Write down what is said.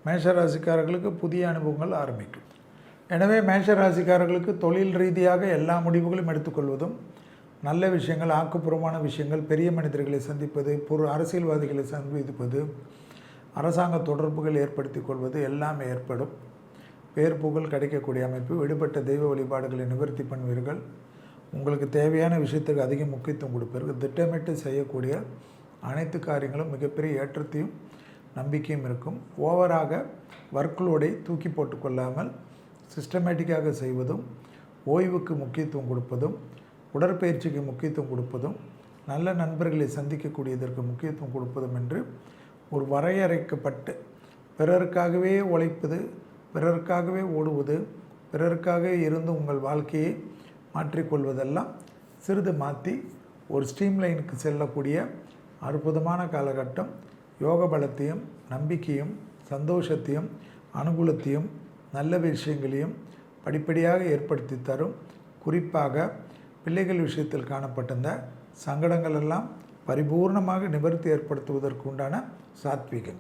மேஷராசிக்காரர்களுக்கு புதிய அனுபவங்கள் ஆரம்பிக்கும். எனவே மேஷராசிக்காரர்களுக்கு தொழில் ரீதியாக எல்லா முடிவுகளும் எடுத்துக்கொள்வதும், நல்ல விஷயங்கள், ஆக்கப்பூர்வமான விஷயங்கள், பெரிய மனிதர்களை சந்திப்பது, அரசியல்வாதிகளை சந்திப்பது, அரசாங்க தொடர்புகள் ஏற்படுத்தி கொள்வது எல்லாமே ஏற்படும். பேர் புகழ் கிடைக்கக்கூடிய அமைப்பு. விடுபட்ட தெய்வ வழிபாடுகளை நிவர்த்தி பண்ணுவீர்கள். உங்களுக்கு தேவையான விஷயத்துக்கு அதிக முக்கியத்துவம் கொடுப்பீர்கள். திட்டமிட்டு செய்யக்கூடிய அனைத்து காரியங்களும் மிகப்பெரிய ஏற்றத்தையும் நம்பிக்கையும் இருக்கும். ஓவராக ஒர்க்லோடை தூக்கி போட்டு கொள்ளாமல் சிஸ்டமேட்டிக்காக செய்வதும், ஓய்வுக்கு முக்கியத்துவம் கொடுப்பதும், உடற்பயிற்சிக்கு முக்கியத்துவம் கொடுப்பதும், நல்ல நண்பர்களை சந்திக்கக்கூடியதற்கு முக்கியத்துவம் கொடுப்பதும் என்று ஒரு வரையறைக்கப்பட்டு பிறருக்காகவே உழைப்பது, பிறருக்காகவே ஓடுவது, பிறருக்காகவே இருந்து உங்கள் வாழ்க்கையை மாற்றிக்கொள்வதெல்லாம் சிறிது மாற்றி ஒரு ஸ்ட்ரீம்லைனுக்கு செல்லக்கூடிய அற்புதமான காலகட்டம். யோக பலத்தையும், நம்பிக்கையும், சந்தோஷத்தையும், அனுகூலத்தையும், நல்ல விஷயங்களையும் படிப்படியாக ஏற்படுத்தி தரும். குறிப்பாக பிள்ளைகள் விஷயத்தில் காணப்பட்டிருந்த சங்கடங்கள் எல்லாம் பரிபூர்ணமாக நிவர்த்தி ஏற்படுத்துவதற்கு உண்டான சாத்வீகங்கள்.